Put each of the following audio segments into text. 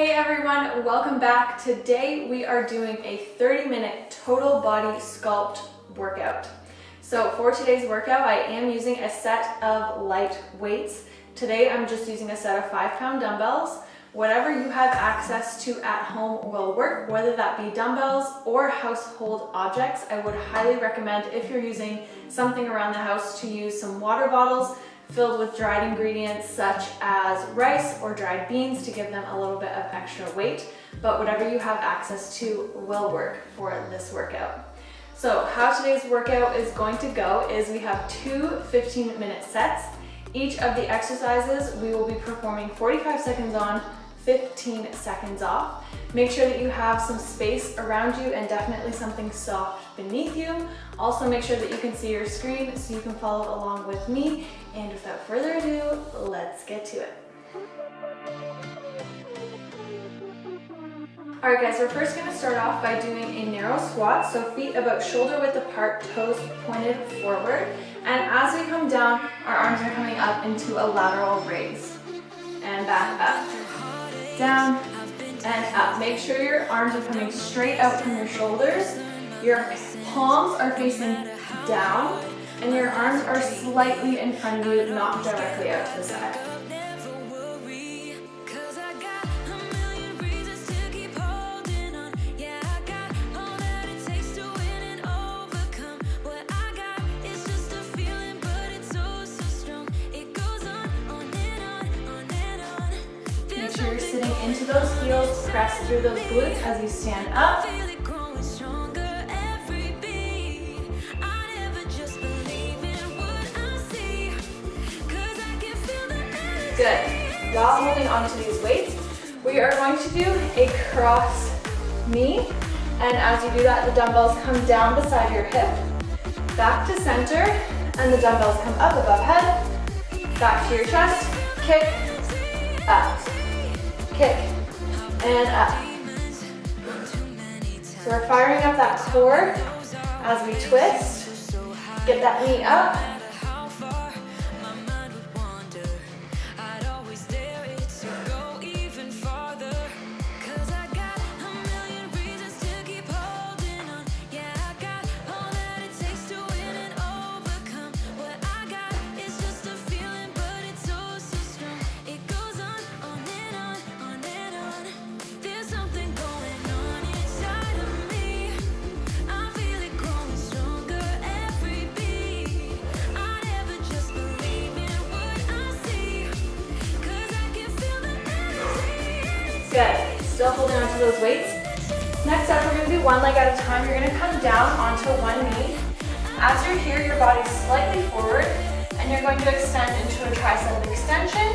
Hey everyone, welcome back. Today we are doing a 30-minute total body sculpt workout. So for today's workout, I am using a set of light weights. Today I'm just using a set of 5-pound dumbbells. Whatever you have access to at home will work, whether that be dumbbells or household objects. I would highly recommend, if you're using something around the house, to use some water bottles filled with dried ingredients such as rice or dried beans to give them a little bit of extra weight, but whatever you have access to will work for this workout. So how today's workout is going to go is we have two 15-minute sets. Each of the exercises we will be performing 45 seconds on, 15 seconds off. Make sure that you have some space around you and definitely something soft beneath you. Also make sure that you can see your screen so you can follow along with me. And without further ado, let's get to it. Alright guys, we're first going to start off by doing a narrow squat, so feet about shoulder width apart, toes pointed forward. And as we come down, our arms are coming up into a lateral raise. And back up, down, and up. Make sure your arms are coming straight out from your shoulders. Your palms are facing down, and your arms are slightly in front of you, not directly out to the side. Make sure you're sitting into those heels, press through those glutes as you stand up. Good. While holding onto these weights, we are going to do a cross knee. And as you do that, the dumbbells come down beside your hip, back to center, and the dumbbells come up above head, back to your chest, kick, up, kick, and up. So we're firing up that core as we twist. Get that knee up. Good. Still holding onto those weights. Next up, we're going to do one leg at a time. You're going to come down onto one knee. As you're here, your body's slightly forward, and you're going to extend into a tricep extension.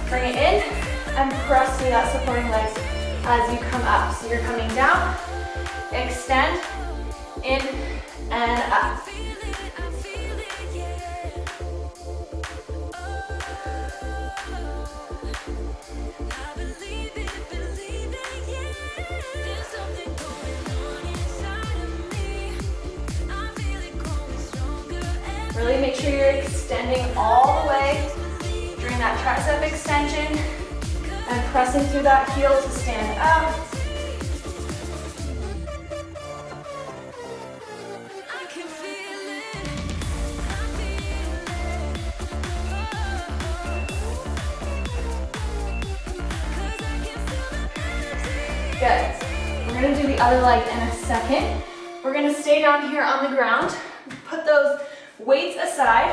Bring it in, and press through that supporting legs as you come up. So you're coming down, extend, in, and up. Really make sure you're extending all the way during that tricep extension and pressing through that heel to stand up. Good. We're going to do the other leg in a second. We're going to stay down here on the ground. Put those weights aside.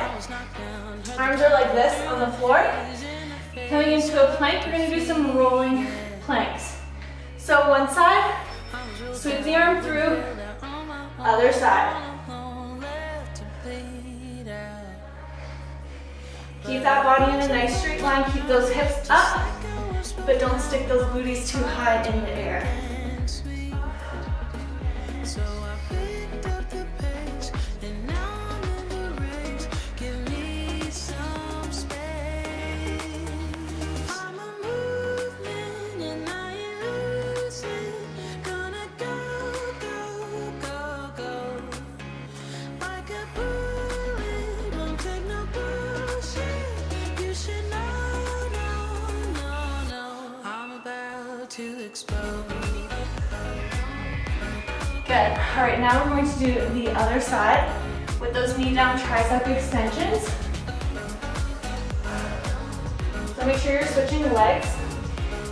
Arms are like this on the floor. Coming into a plank, we're going to do some rolling planks. So one side, sweep the arm through, other side. Keep that body in a nice straight line. Keep those hips up, but don't stick those booties too high in the air. Good. All right, now we're going to do the other side with those knee down tricep extensions. So make sure you're switching legs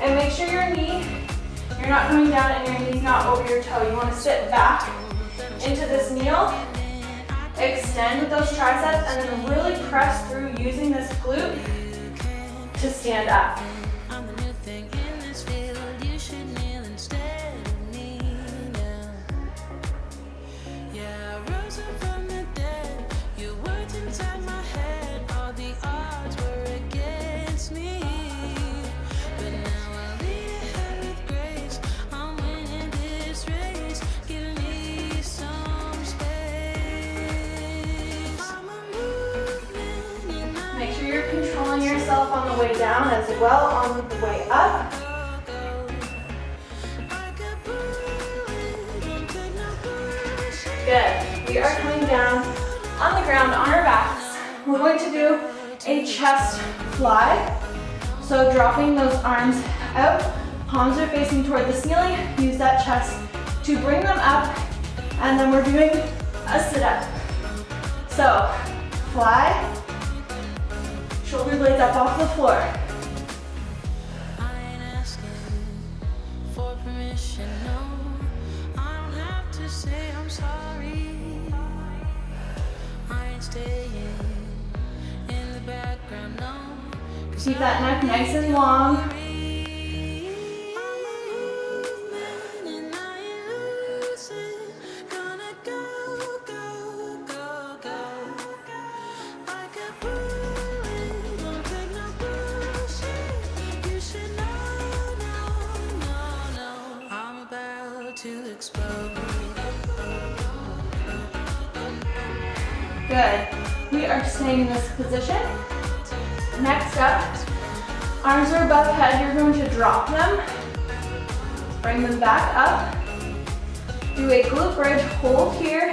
and make sure you're not coming down and your knee's not over your toe. You want to sit back into this kneel, extend with those triceps, and then really press through using this glute to stand up. Make sure you're controlling yourself on the way down as well on the way up. Good. We are coming down on the ground on our backs. We're going to do a chest fly. So dropping those arms out, palms are facing toward the ceiling. Use that chest to bring them up, and then we're doing a sit-up. So fly. Shoulder blades up off the floor. I ain't asking for permission, no. I don't have to say I'm sorry. I ain't staying in the background, no. Keep that neck nice and long. Good. We are staying in this position. Next up, arms are above head. You're going to drop them. Bring them back up. Do a glute bridge, hold here.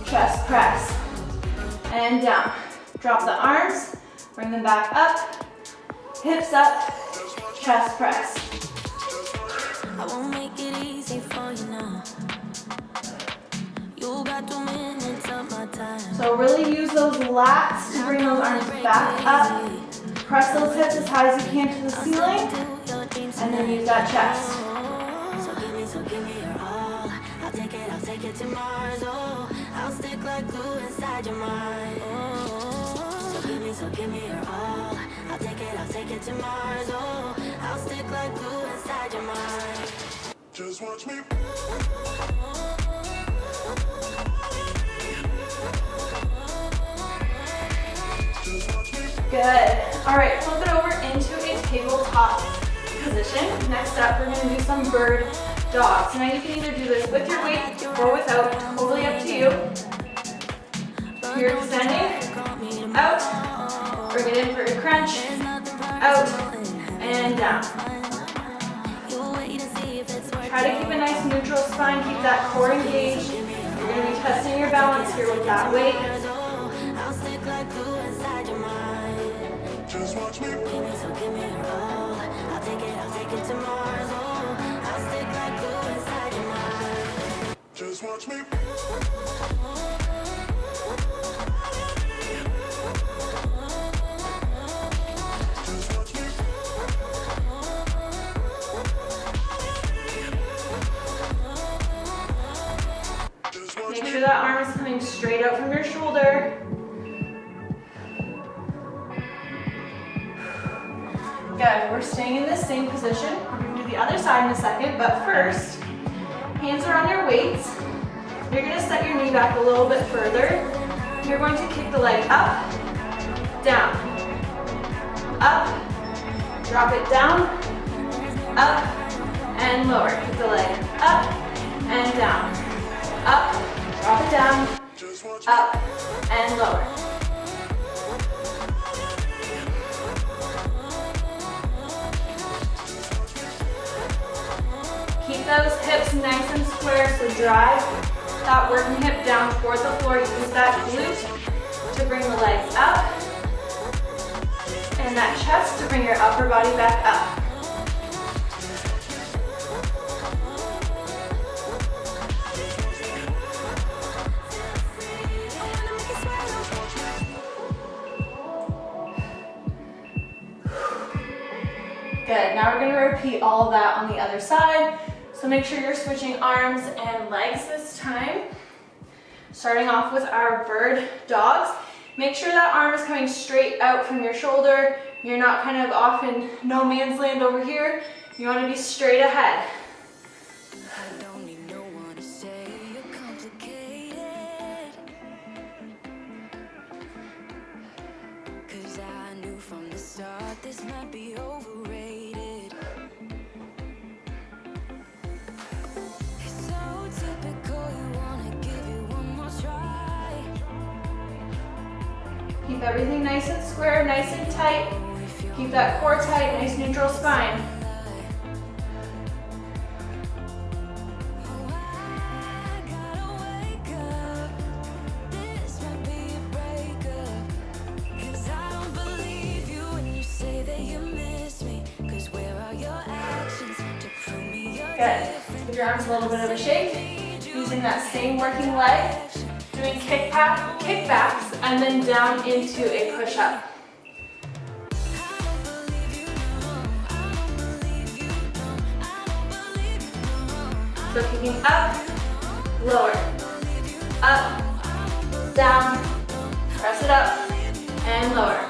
Chest press. And down. Drop the arms. Bring them back up. Hips up. Chest press. I won't make it easy for you now. You got 2 minutes of my time. So really use those lats to bring those arms back up. Press those hips as high as you can to the ceiling. And then use that chest. So give me your all. I'll take it to Mars. Oh, I'll stick like glue inside your mind. Oh, so give me your all. I'll take it to Mars. Oh, I'll stick like glue inside your mind. Just watch me. Good. All right, flip it over into a tabletop position. Next up, we're going to do some bird dog. So now you can either do this with your weight or without, totally up to you. You're extending, out, bring it in for a crunch, out, and down. Try to keep a nice neutral spine, keep that core engaged. You're going to be testing your balance here with that weight. Just watch me. Give me your all. I'll take it to Mars. Oh, I'll stick like glue inside your mind. Just watch me. Just watch me. Make sure that arm is coming straight out from your shoulder. Good, we're staying in this same position. We're going to do the other side in a second, but first, hands are on your weights. You're going to set your knee back a little bit further. You're going to kick the leg up, down, up, drop it down, up, and lower. Kick the leg up and down, up, drop it down, up, and lower. Keep those hips nice and square, so drive that working hip down toward the floor. Use that glute to bring the legs up, and that chest to bring your upper body back up. now we're gonna repeat all of that on the other side. So make sure you're switching arms and legs this time. Starting off with our bird dogs. Make sure that arm is coming straight out from your shoulder. You're not kind of off in no man's land over here. You want to be straight ahead. I don't need no one to say you're complicated, 'cause I knew from the start this might be overrated. It's so typical, you wanna give it one more try. Keep everything nice and square, nice and tight. Keep that core tight, nice neutral spine. Good. Give your arms a little bit of a shake. Using that same working leg. Doing kickbacks and then down into a push-up. So kicking up, lower, up, down, press it up, and lower.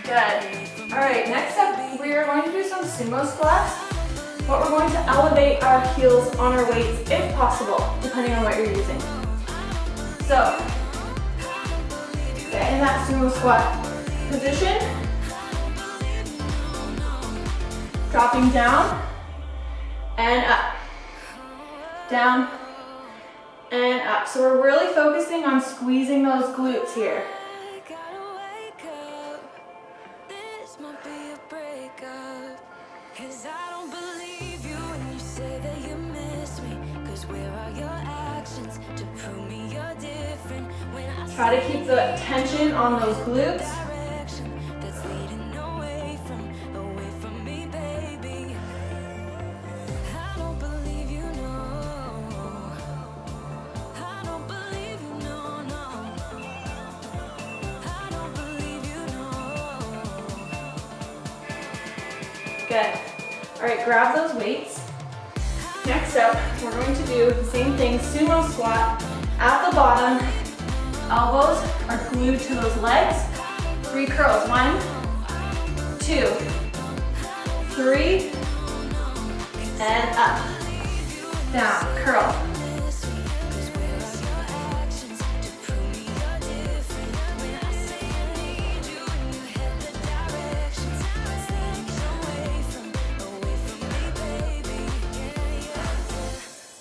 Good. All right, next up, we are going to do some sumo squats, but we're going to elevate our heels on our weights if possible, depending on what you're using. So, get in that sumo squat position, dropping down and up, down and up. So we're really focusing on squeezing those glutes here. Try to keep the tension on those glutes. Good. All right, grab those weights. Next up, we're going to do the same thing, sumo squat at the bottom. Elbows are glued to those legs. 3 curls. 1, 2, 3, and up. Down, curl.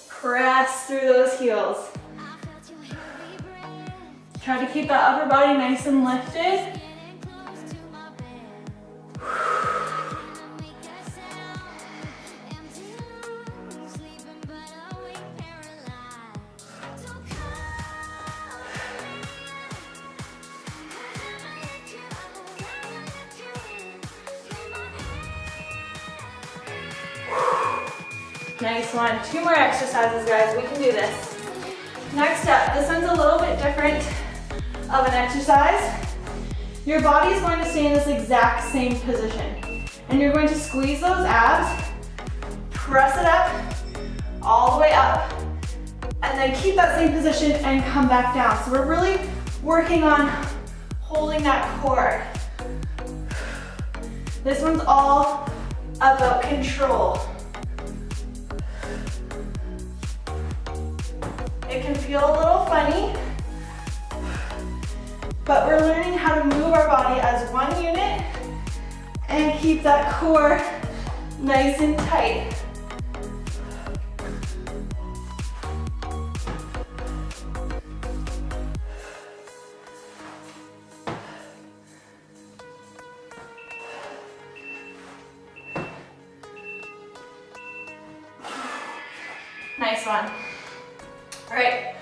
Press through those heels. Try to keep that upper body nice and lifted. Nice one. 2 more exercises, guys. We can do this. Next up, this one's a little bit different of an exercise. Your body is going to stay in this exact same position. And you're going to squeeze those abs, press it up, all the way up, and then keep that same position and come back down. So we're really working on holding that core. This one's all about control. It can feel a little funny, but we're learning how to move our body as one unit and keep that core nice and tight. Nice one. All right,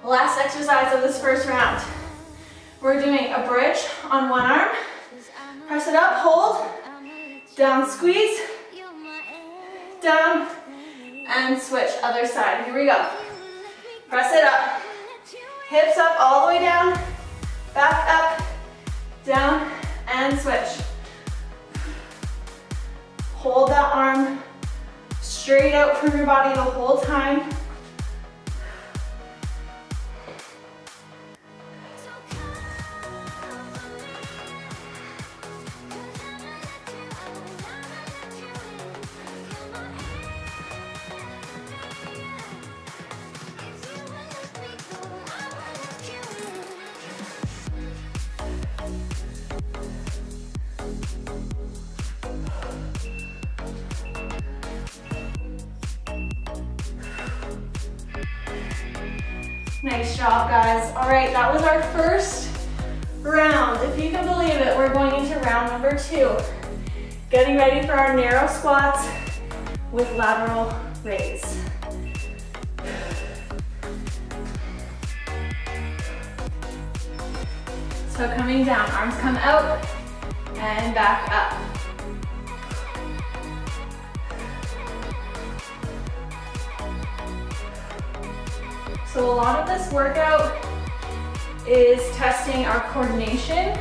last exercise of this first round. We're doing a bridge on one arm. Press it up, hold, down, squeeze, down, and switch, other side. Here we go. Press it up, hips up all the way down, back up, down, and switch. Hold that arm straight out from your body the whole time. Nice job, guys. All right, that was our first round. If you can believe it, we're going into round number 2. Getting ready for our narrow squats with lateral raise. So coming down, arms come out and back up. So a lot of this workout is testing our coordination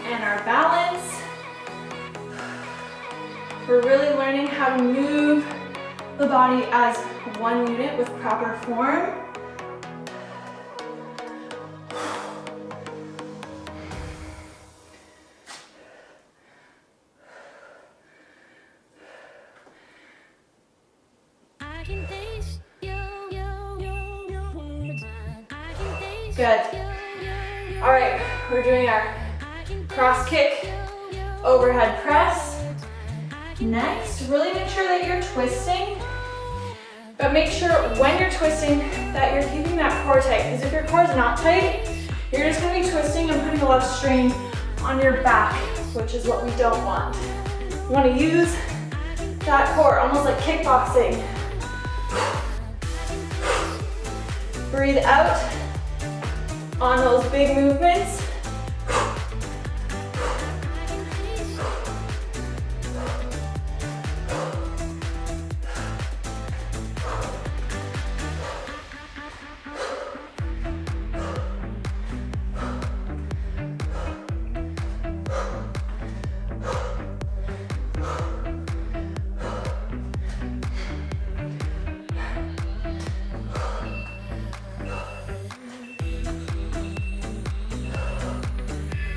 and our balance. We're really learning how to move the body as one unit with proper form. Good. All right, we're doing our cross kick, overhead press. Next, really make sure that you're twisting, but make sure when you're twisting that you're keeping that core tight, because if your core is not tight, you're just gonna be twisting and putting a lot of strain on your back, which is what we don't want. You wanna use that core, almost like kickboxing. Breathe out on those big movements.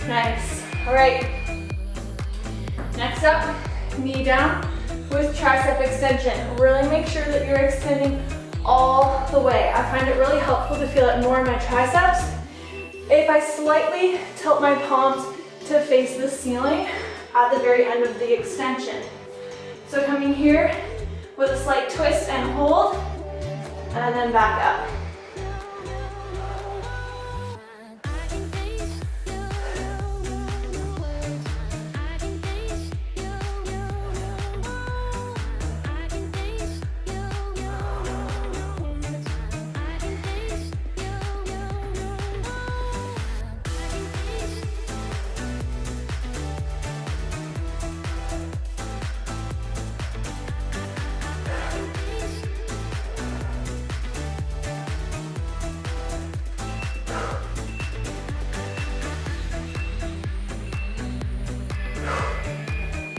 Nice. All right. Next up, knee down with tricep extension. Really make sure that you're extending all the way. I find it really helpful to feel it more in my triceps if I slightly tilt my palms to face the ceiling at the very end of the extension. So coming here with a slight twist and hold, and then back up.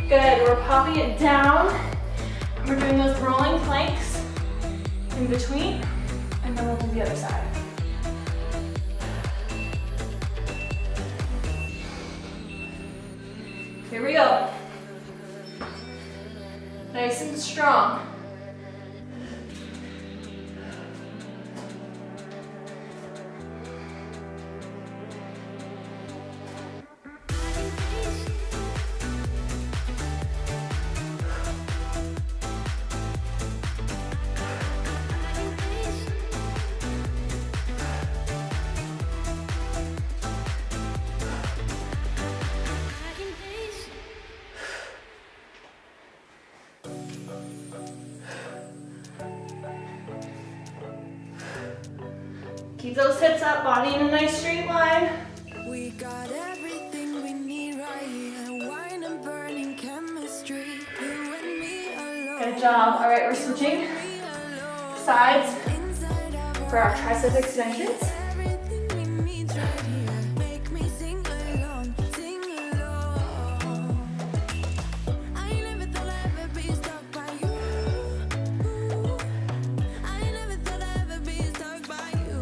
Good, we're popping it down. We're doing those rolling planks in between, and then we'll do the other side. Here we go. Nice and strong. Keep those hips up, body in a nice straight line. We got everything we need right here. Wine and burning chemistry. You and me alone. Good job. All right, we're switching sides for our tricep extensions. Everything we need right here. Make me sing along, sing along. I never thought I'd ever be stuck by you. I never thought I'd ever be stuck by you.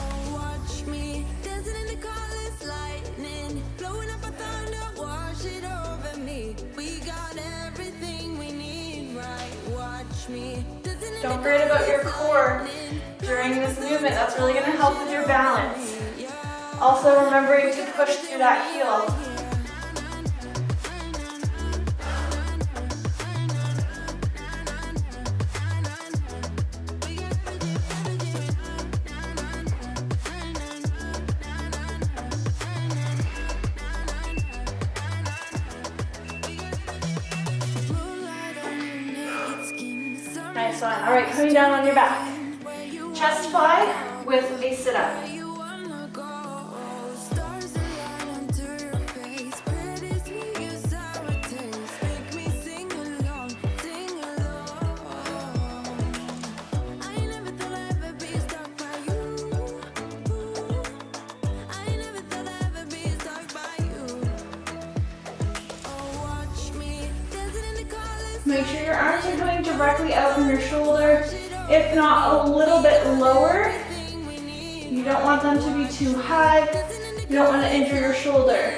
Oh, watch me dancing in the colors, lightning, blowing up a thunder, wash it over me. We got everything we need, right? Watch me. Don't forget about your core during this movement. That's really going to help with your balance. Also remembering to push through that heel. Nice one. All right, coming down on your back. Chest fly with a sit-up. Make sure your arms are coming directly out from your shoulder, if not a little bit lower. You don't want them to be too high. You don't want to injure your shoulder.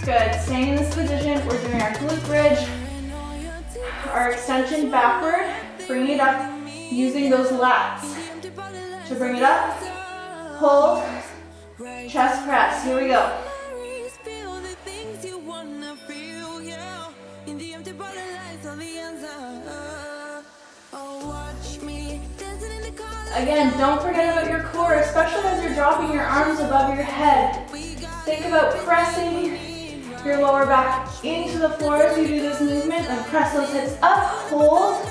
Good. Staying in this position, we're doing our glute bridge, our extension backward, bringing it up using those lats. So bring it up, hold, chest press. Here we go. Again, don't forget about your core, especially as you're dropping your arms above your head. Think about pressing your lower back into the floor as you do this movement, and press those hips up, hold.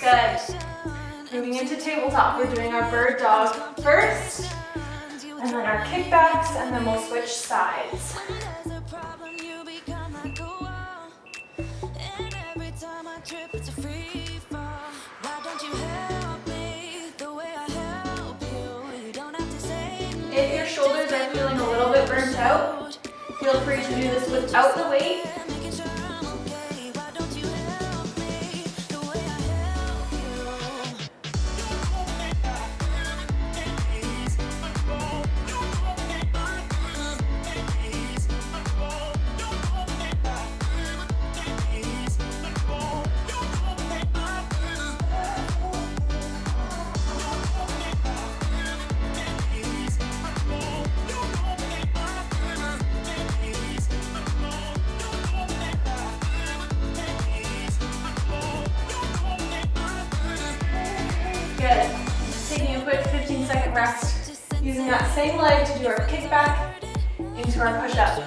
Good. Moving into tabletop, we're doing our bird dog first, and then our kickbacks, and then we'll switch sides. If your shoulders are feeling a little bit burnt out, feel free to do this without the weight. Good. Taking a quick 15-second rest. Using that same leg to do our kickback into our push-up.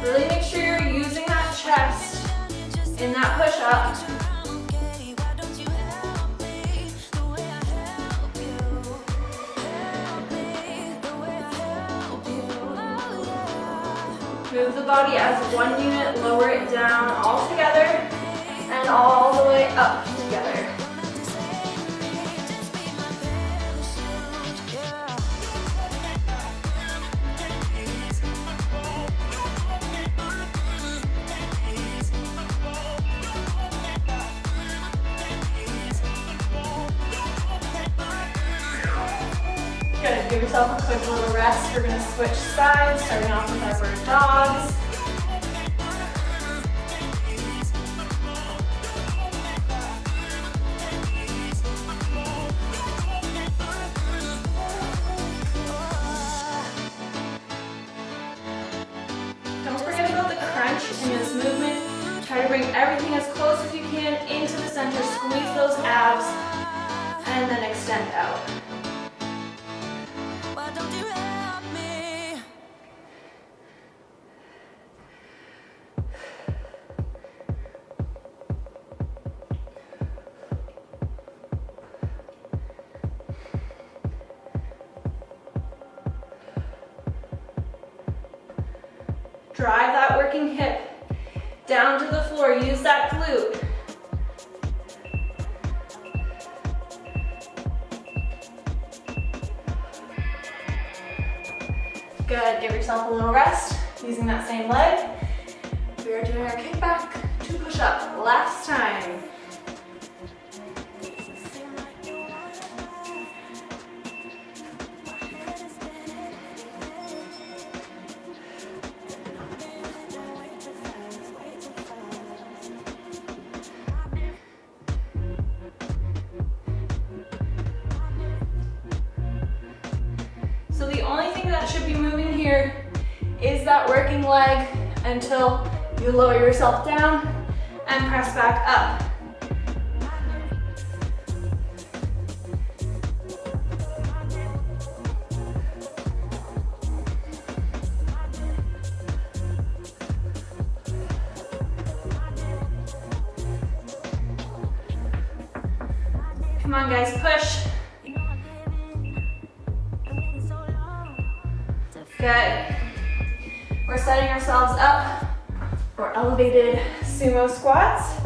Really make sure you're using that chest in that push-up. Move the body as one unit, lower it down all together and all the way up together. Good, give yourself a quick little rest. We're gonna switch sides, starting off with our bird dogs. Don't forget about the crunch in this movement. Try to bring everything as close as you can into the center. Squeeze those abs and then extend out. Why don't you help me? Drive that working hip down to the floor. Use that glute. Good, give yourself a little rest using that same leg. We are doing our kickback to push up. Last time. So the only thing that should be moving here is that working leg until you lower yourself down and press back up. Come on guys, push. Good. We're setting ourselves up for elevated sumo squats.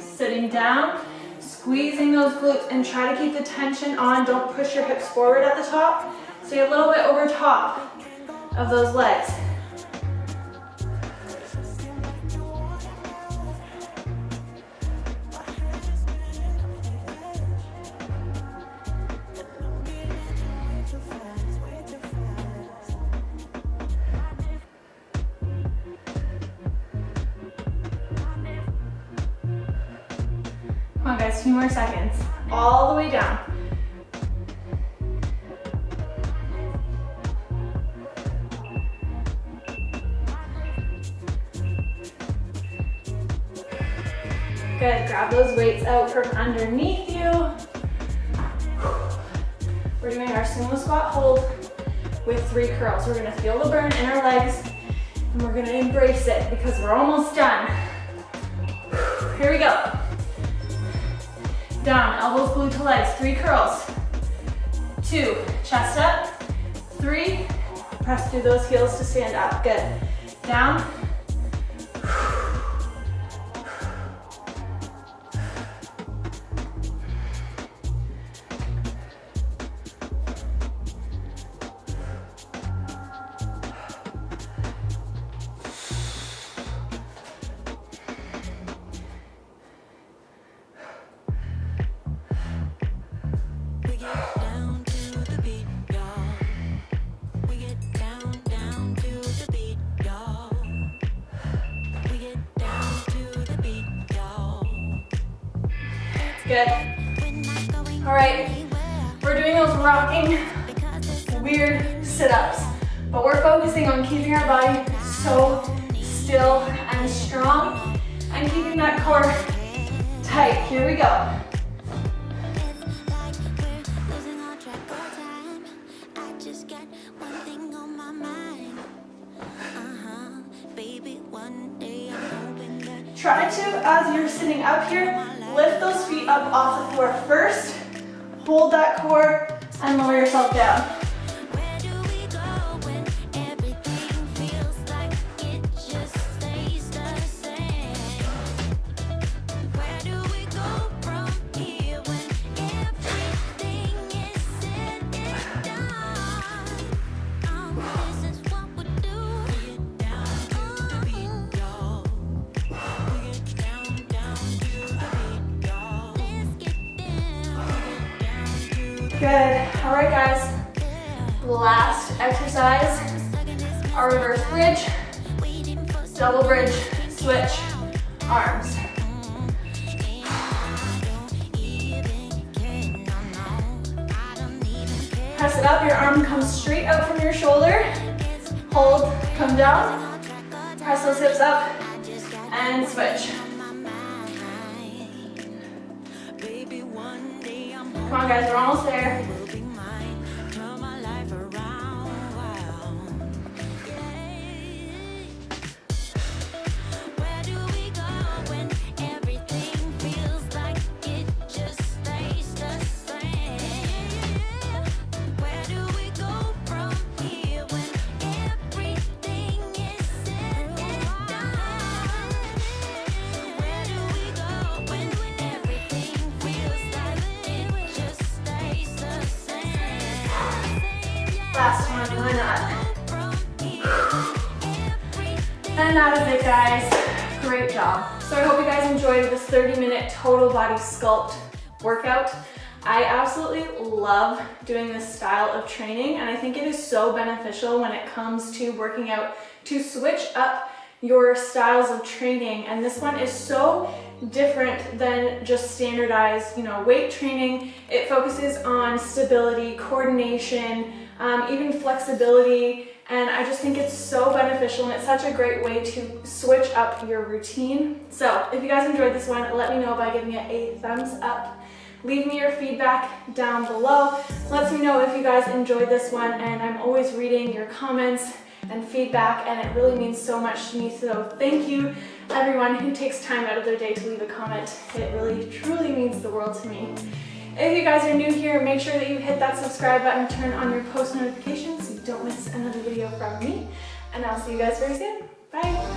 Sitting down, squeezing those glutes and try to keep the tension on. Don't push your hips forward at the top. Stay a little bit over top of those legs. Come on guys, 2 more seconds. All the way down. Good, grab those weights out from underneath you. We're doing our sumo squat hold with 3 curls. We're gonna feel the burn in our legs and we're gonna embrace it because we're almost done. Here we go. Down, elbows glued to legs, 3 curls. 2, chest up. 3, press through those heels to stand up. Good. Down. Good. All right, we're doing those rocking, weird sit-ups, but we're focusing on keeping our body so still and strong and keeping that core tight. Here we go. Try to, as you're sitting up here, lift those feet up off the floor first, hold that core, and lower yourself down. Good. All right, guys. Last exercise, our reverse bridge, double bridge, switch, arms. Press it up, your arm comes straight out from your shoulder. Hold, come down, press those hips up, and switch. Come on guys, we're almost there. Last one, why not? And that is it, guys. Great job. So I hope you guys enjoyed this 30-minute total body sculpt workout. I absolutely love doing this style of training, and I think it is so beneficial when it comes to working out to switch up your styles of training. And this one is so different than just standardized, weight training. It focuses on stability, coordination, even flexibility, and I just think it's so beneficial, and it's such a great way to switch up your routine. So if you guys enjoyed this one, let me know by giving it a thumbs up. Leave me your feedback down below. Let me know if you guys enjoyed this one, and I'm always reading your comments and feedback, and it really means so much to me. So thank you everyone who takes time out of their day to leave a comment. It really truly means the world to me. If you guys are new here, make sure that you hit that subscribe button, turn on your post notifications so you don't miss another video from me, and I'll see you guys very soon. Bye.